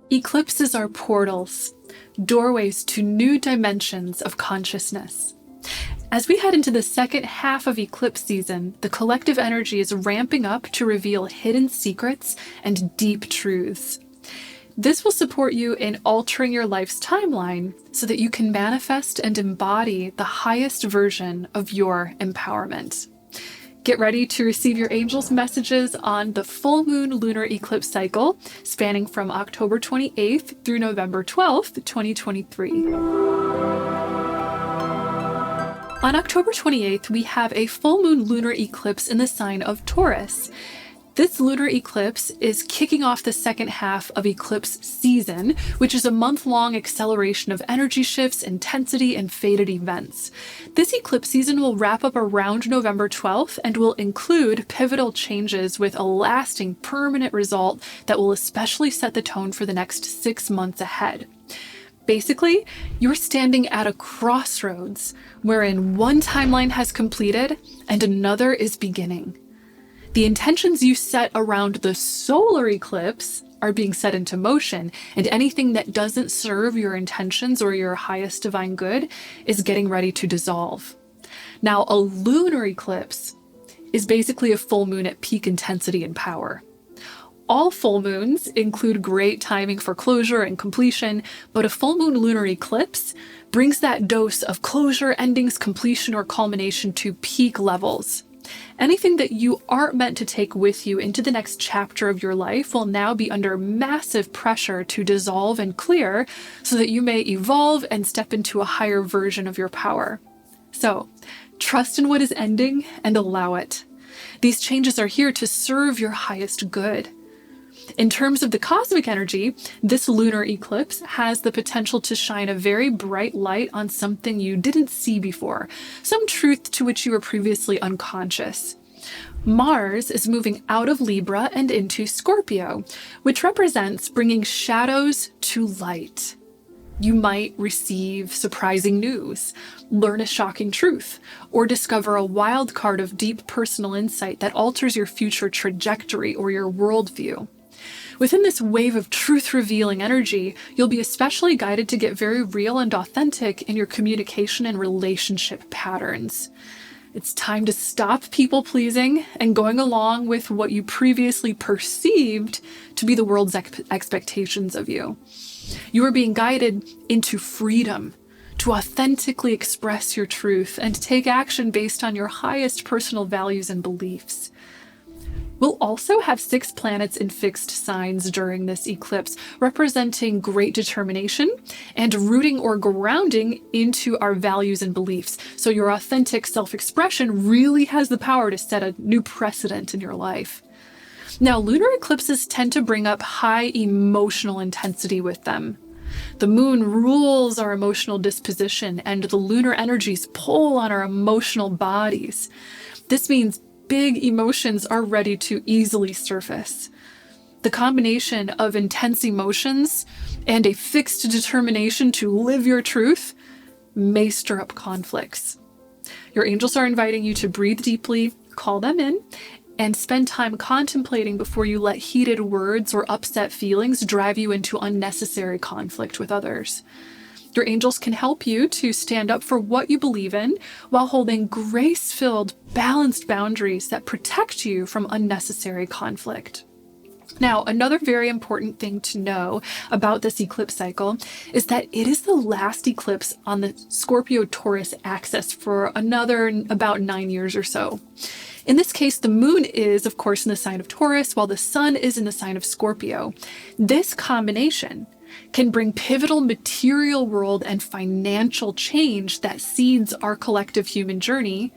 Eclipses are portals, doorways to new dimensions of consciousness. As we head into the second half of eclipse season, the collective energy is ramping up to reveal hidden secrets and deep truths. This will support you in altering your life's timeline so that you can manifest and embody the highest version of your empowerment. Get ready to receive your angels' messages on the full moon lunar eclipse cycle, spanning from October 28th through November 12th, 2023. On October 28th, we have a full moon lunar eclipse in the sign of Taurus. This lunar eclipse is kicking off the second half of eclipse season, which is a month-long acceleration of energy shifts, intensity, and fated events. This eclipse season will wrap up around November 12th and will include pivotal changes with a lasting, permanent result that will especially set the tone for the next 6 months ahead. Basically, you're standing at a crossroads wherein one timeline has completed and another is beginning. The intentions you set around the solar eclipse are being set into motion, and anything that doesn't serve your intentions or your highest divine good is getting ready to dissolve. Now, a lunar eclipse is basically a full moon at peak intensity and power. All full moons include great timing for closure and completion, but a full moon lunar eclipse brings that dose of closure, endings, completion, or culmination to peak levels. Anything that you aren't meant to take with you into the next chapter of your life will now be under massive pressure to dissolve and clear so that you may evolve and step into a higher version of your power. So, trust in what is ending and allow it. These changes are here to serve your highest good. In terms of the cosmic energy, this lunar eclipse has the potential to shine a very bright light on something you didn't see before, some truth to which you were previously unconscious. Mars is moving out of Libra and into Scorpio, which represents bringing shadows to light. You might receive surprising news, learn a shocking truth, or discover a wild card of deep personal insight that alters your future trajectory or your worldview. Within this wave of truth-revealing energy, you'll be especially guided to get very real and authentic in your communication and relationship patterns. It's time to stop people-pleasing and going along with what you previously perceived to be the world's expectations of you. You are being guided into freedom, to authentically express your truth and take action based on your highest personal values and beliefs. We'll also have 6 planets in fixed signs during this eclipse, representing great determination and rooting or grounding into our values and beliefs. So your authentic self-expression really has the power to set a new precedent in your life. Now, lunar eclipses tend to bring up high emotional intensity with them. The moon rules our emotional disposition, and the lunar energies pull on our emotional bodies. This means big emotions are ready to easily surface. The combination of intense emotions and a fixed determination to live your truth may stir up conflicts. Your angels are inviting you to breathe deeply, call them in, and spend time contemplating before you let heated words or upset feelings drive you into unnecessary conflict with others. Your angels can help you to stand up for what you believe in while holding grace-filled, balanced boundaries that protect you from unnecessary conflict. Now, another very important thing to know about this eclipse cycle is that it is the last eclipse on the Scorpio-Taurus axis for another about 9 years or so. In this case, the moon is, of course, in the sign of Taurus, while the sun is in the sign of Scorpio. This combination can bring pivotal material world and financial change that seeds our collective human journey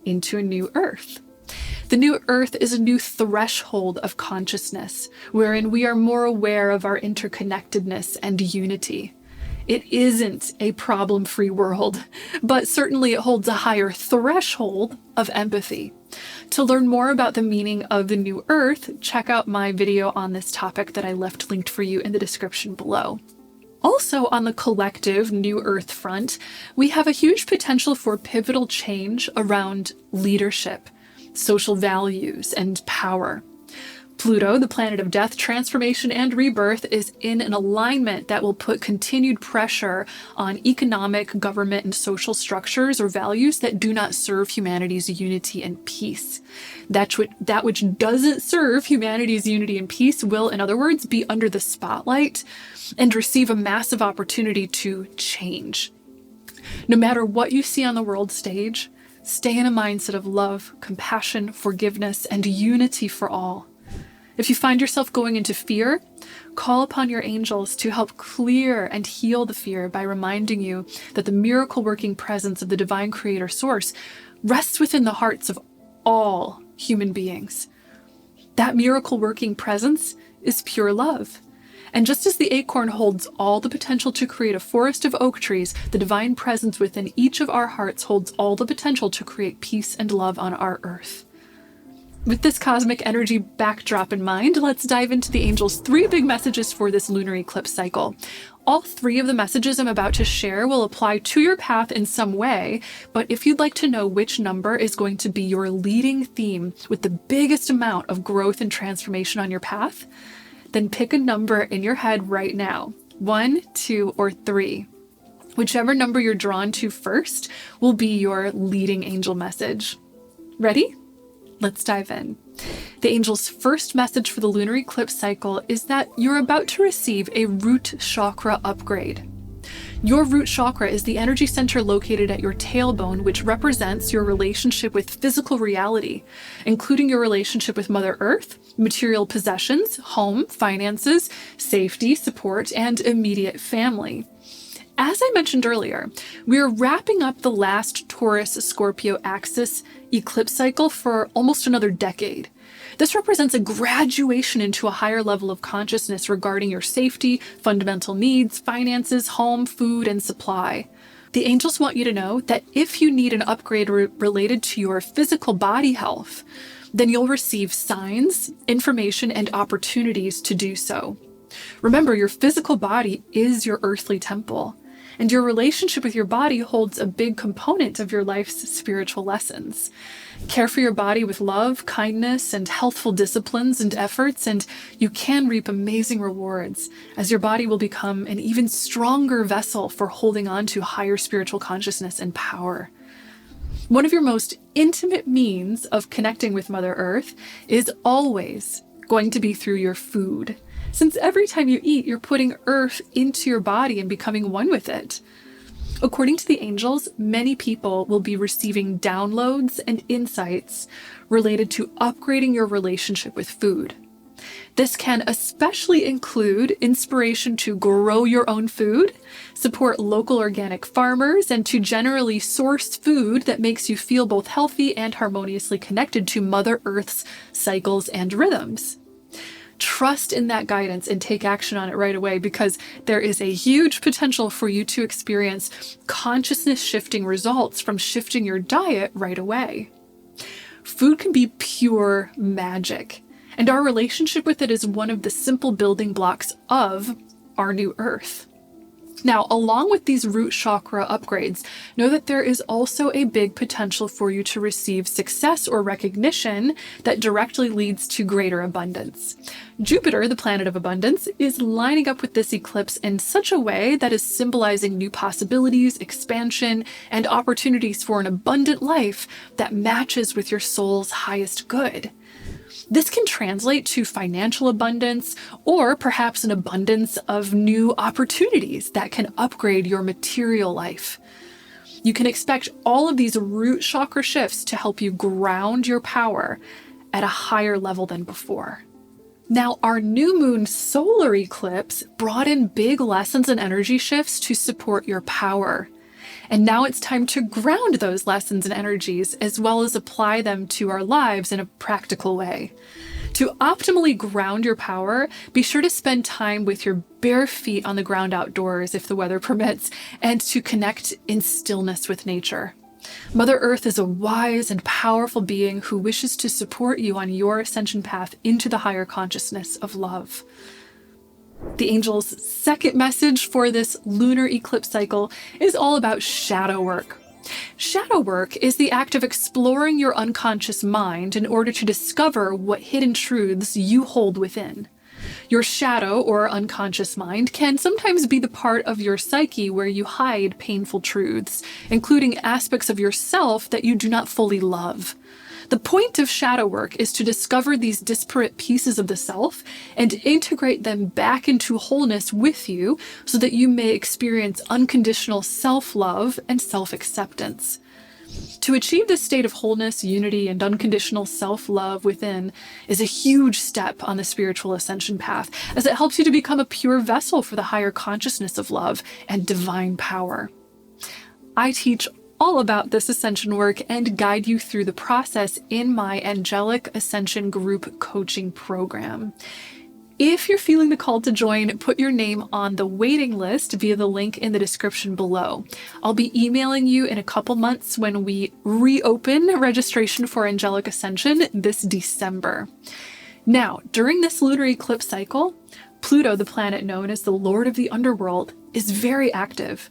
into a new earth. The new earth is a new threshold of consciousness, wherein we are more aware of our interconnectedness and unity. It isn't a problem-free world, but certainly it holds a higher threshold of empathy. To learn more about the meaning of the new earth, check out my video on this topic that I left linked for you in the description below. Also, on the collective New Earth front, we have a huge potential for pivotal change around leadership, social values, and power. Pluto, the planet of death, transformation, and rebirth, is in an alignment that will put continued pressure on economic, government, and social structures or values that do not serve humanity's unity and peace. That which doesn't serve humanity's unity and peace will, in other words, be under the spotlight and receive a massive opportunity to change. No matter what you see on the world stage, stay in a mindset of love, compassion, forgiveness, and unity for all. If you find yourself going into fear, call upon your angels to help clear and heal the fear by reminding you that the miracle-working presence of the divine creator source rests within the hearts of all human beings. That miracle-working presence is pure love. And just as the acorn holds all the potential to create a forest of oak trees, the divine presence within each of our hearts holds all the potential to create peace and love on our earth. With this cosmic energy backdrop in mind, let's dive into the angels' 3 big messages for this lunar eclipse cycle. All 3 of the messages I'm about to share will apply to your path in some way, but if you'd like to know which number is going to be your leading theme with the biggest amount of growth and transformation on your path, then pick a number in your head right now, 1, 2, or 3. Whichever number you're drawn to first will be your leading angel message. Ready? Let's dive in. The angel's first message for the lunar eclipse cycle is that you're about to receive a root chakra upgrade. Your root chakra is the energy center located at your tailbone, which represents your relationship with physical reality, including your relationship with Mother Earth, material possessions, home, finances, safety, support, and immediate family. As I mentioned earlier, we're wrapping up the last Taurus-Scorpio axis eclipse cycle for almost another decade. This represents a graduation into a higher level of consciousness regarding your safety, fundamental needs, finances, home, food, and supply. The angels want you to know that if you need an upgrade related to your physical body health, then you'll receive signs, information, and opportunities to do so. Remember, your physical body is your earthly temple, and your relationship with your body holds a big component of your life's spiritual lessons. Care for your body with love, kindness, and healthful disciplines and efforts, and you can reap amazing rewards as your body will become an even stronger vessel for holding on to higher spiritual consciousness and power. One of your most intimate means of connecting with Mother Earth is always going to be through your food, since every time you eat, you're putting earth into your body and becoming one with it. According to the angels, many people will be receiving downloads and insights related to upgrading your relationship with food. This can especially include inspiration to grow your own food, support local organic farmers, and to generally source food that makes you feel both healthy and harmoniously connected to Mother Earth's cycles and rhythms. Trust in that guidance and take action on it right away, because there is a huge potential for you to experience consciousness shifting results from shifting your diet right away. Food can be pure magic, and our relationship with it is one of the simple building blocks of our new earth. Now, along with these root chakra upgrades, know that there is also a big potential for you to receive success or recognition that directly leads to greater abundance. Jupiter, the planet of abundance, is lining up with this eclipse in such a way that is symbolizing new possibilities, expansion, and opportunities for an abundant life that matches with your soul's highest good. This can translate to financial abundance, or perhaps an abundance of new opportunities that can upgrade your material life. You can expect all of these root chakra shifts to help you ground your power at a higher level than before. Now, our new moon solar eclipse brought in big lessons and energy shifts to support your power. And now it's time to ground those lessons and energies, as well as apply them to our lives in a practical way. To optimally ground your power, be sure to spend time with your bare feet on the ground outdoors if the weather permits, and to connect in stillness with nature. Mother Earth is a wise and powerful being who wishes to support you on your ascension path into the higher consciousness of love. The angel's second message for this lunar eclipse cycle is all about shadow work. Shadow work is the act of exploring your unconscious mind in order to discover what hidden truths you hold within. Your shadow or unconscious mind can sometimes be the part of your psyche where you hide painful truths, including aspects of yourself that you do not fully love. The point of shadow work is to discover these disparate pieces of the self and integrate them back into wholeness with you so that you may experience unconditional self-love and self-acceptance. To achieve this state of wholeness, unity, and unconditional self-love within is a huge step on the spiritual ascension path, as it helps you to become a pure vessel for the higher consciousness of love and divine power. I teach all about this ascension work and guide you through the process in my Angelic Ascension Group Coaching Program. If you're feeling the call to join, put your name on the waiting list via the link in the description below. I'll be emailing you in a couple months when we reopen registration for Angelic Ascension this December. Now, during this lunar eclipse cycle, Pluto, the planet known as the Lord of the Underworld, is very active.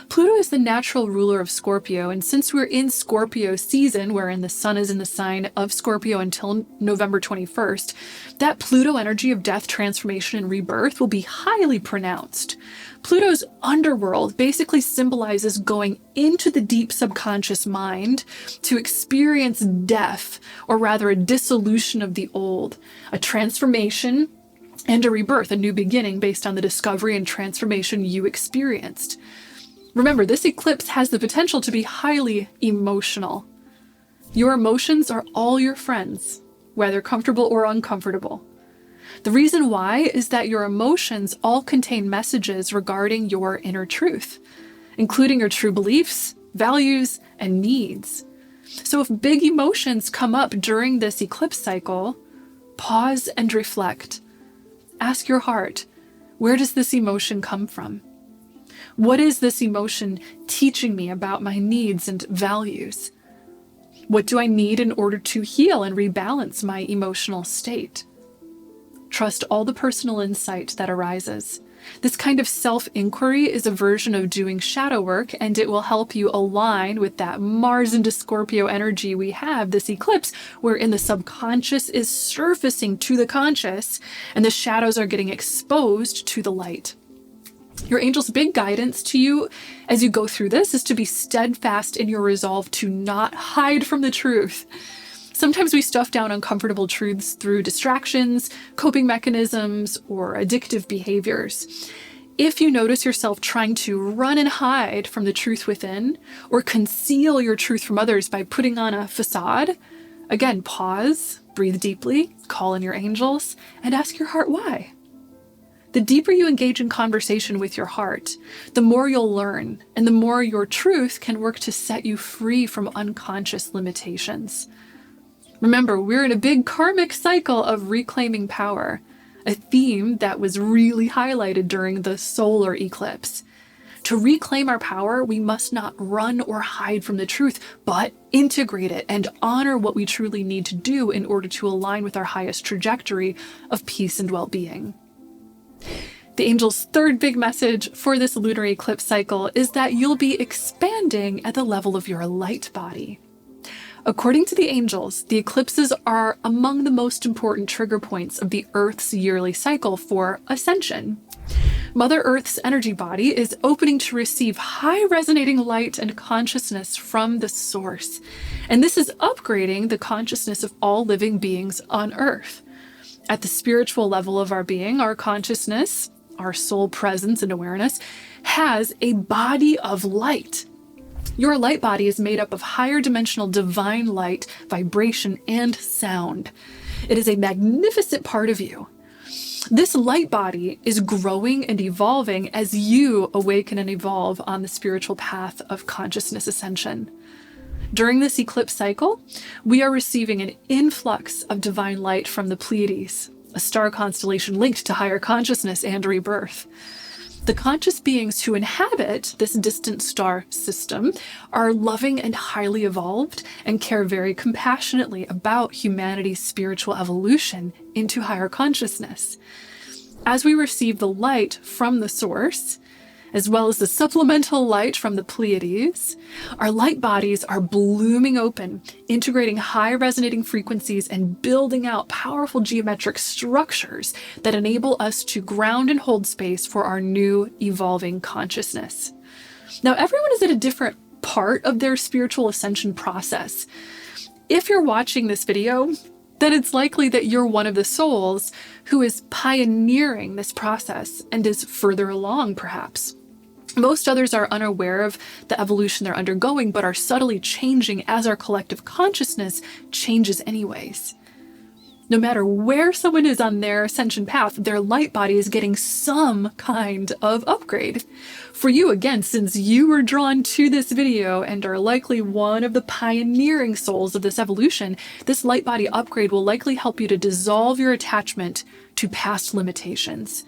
Pluto is the natural ruler of Scorpio, and since we're in Scorpio season, wherein the sun is in the sign of Scorpio until November 21st, that Pluto energy of death, transformation, and rebirth will be highly pronounced. Pluto's underworld basically symbolizes going into the deep subconscious mind to experience death, or rather a dissolution of the old, a transformation, and a rebirth, a new beginning based on the discovery and transformation you experienced. Remember, this eclipse has the potential to be highly emotional. Your emotions are all your friends, whether comfortable or uncomfortable. The reason why is that your emotions all contain messages regarding your inner truth, including your true beliefs, values, and needs. So if big emotions come up during this eclipse cycle, pause and reflect. Ask your heart, where does this emotion come from? What is this emotion teaching me about my needs and values? What do I need in order to heal and rebalance my emotional state? Trust all the personal insight that arises. This kind of self-inquiry is a version of doing shadow work, and it will help you align with that Mars into Scorpio energy we have this eclipse, wherein the subconscious is surfacing to the conscious and the shadows are getting exposed to the light. Your angel's big guidance to you as you go through this is to be steadfast in your resolve to not hide from the truth. Sometimes we stuff down uncomfortable truths through distractions, coping mechanisms, or addictive behaviors. If you notice yourself trying to run and hide from the truth within, or conceal your truth from others by putting on a facade, again, pause, breathe deeply, call in your angels, and ask your heart why. The deeper you engage in conversation with your heart, the more you'll learn, and the more your truth can work to set you free from unconscious limitations. Remember, we're in a big karmic cycle of reclaiming power, a theme that was really highlighted during the solar eclipse. To reclaim our power, we must not run or hide from the truth, but integrate it and honor what we truly need to do in order to align with our highest trajectory of peace and well-being. The angel's third big message for this lunar eclipse cycle is that you'll be expanding at the level of your light body. According to the angels, the eclipses are among the most important trigger points of the Earth's yearly cycle for ascension. Mother Earth's energy body is opening to receive high resonating light and consciousness from the source, and this is upgrading the consciousness of all living beings on Earth. At the spiritual level of our being, our consciousness, our soul presence and awareness, has a body of light. Your light body is made up of higher dimensional divine light, vibration, and sound. It is a magnificent part of you. This light body is growing and evolving as you awaken and evolve on the spiritual path of consciousness ascension. During this eclipse cycle, we are receiving an influx of divine light from the Pleiades, a star constellation linked to higher consciousness and rebirth. The conscious beings who inhabit this distant star system are loving and highly evolved and care very compassionately about humanity's spiritual evolution into higher consciousness. As we receive the light from the source, as well as the supplemental light from the Pleiades, our light bodies are blooming open, integrating high resonating frequencies and building out powerful geometric structures that enable us to ground and hold space for our new evolving consciousness. Now, everyone is at a different part of their spiritual ascension process. If you're watching this video, then it's likely that you're one of the souls who is pioneering this process and is further along, perhaps. Most others are unaware of the evolution they're undergoing, but are subtly changing as our collective consciousness changes anyways. No matter where someone is on their ascension path, their light body is getting some kind of upgrade. For you, again, since you were drawn to this video and are likely one of the pioneering souls of this evolution, this light body upgrade will likely help you to dissolve your attachment to past limitations.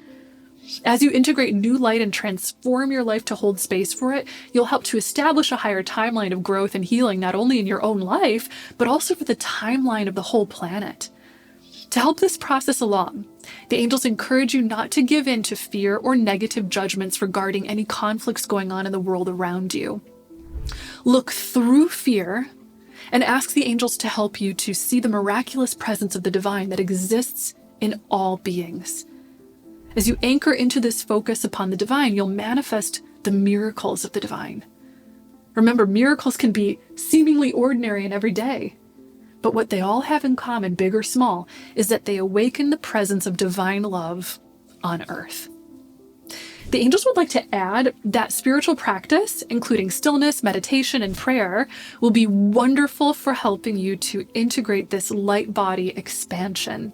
As you integrate new light and transform your life to hold space for it, you'll help to establish a higher timeline of growth and healing, not only in your own life, but also for the timeline of the whole planet. To help this process along, the angels encourage you not to give in to fear or negative judgments regarding any conflicts going on in the world around you. Look through fear and ask the angels to help you to see the miraculous presence of the divine that exists in all beings. As you anchor into this focus upon the divine, you'll manifest the miracles of the divine. Remember, miracles can be seemingly ordinary and everyday. But what they all have in common, big or small, is that they awaken the presence of divine love on earth. The angels would like to add that spiritual practice, including stillness, meditation, and prayer, will be wonderful for helping you to integrate this light body expansion.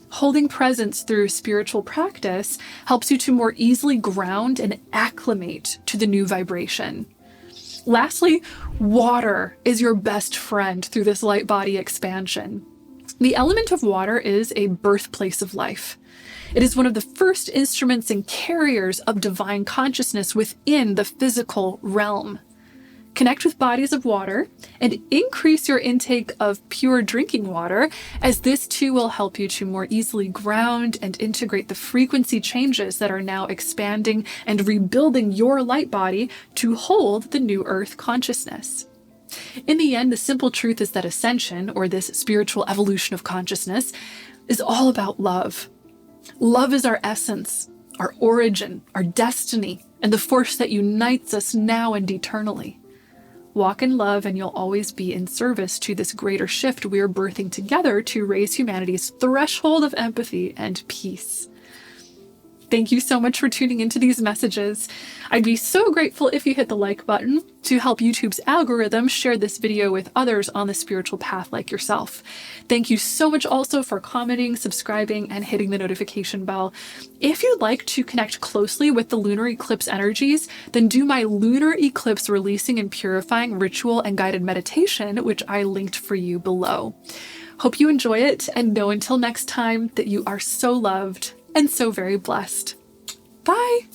Holding presence through spiritual practice helps you to more easily ground and acclimate to the new vibration. Lastly, water is your best friend through this light body expansion. The element of water is a birthplace of life. It is one of the first instruments and carriers of divine consciousness within the physical realm. Connect with bodies of water and increase your intake of pure drinking water, as this too will help you to more easily ground and integrate the frequency changes that are now expanding and rebuilding your light body to hold the new earth consciousness. In the end, the simple truth is that ascension, or this spiritual evolution of consciousness, is all about love. Love is our essence, our origin, our destiny, and the force that unites us now and eternally. Walk in love and you'll always be in service to this greater shift we're birthing together to raise humanity's threshold of empathy and peace. Thank you so much for tuning into these messages. I'd be so grateful if you hit the like button to help YouTube's algorithm share this video with others on the spiritual path like yourself. Thank you so much also for commenting, subscribing, and hitting the notification bell. If you'd like to connect closely with the lunar eclipse energies, then do my lunar eclipse releasing and purifying ritual and guided meditation, which I linked for you below. Hope you enjoy it, and know until next time that you are so loved and so very blessed. Bye!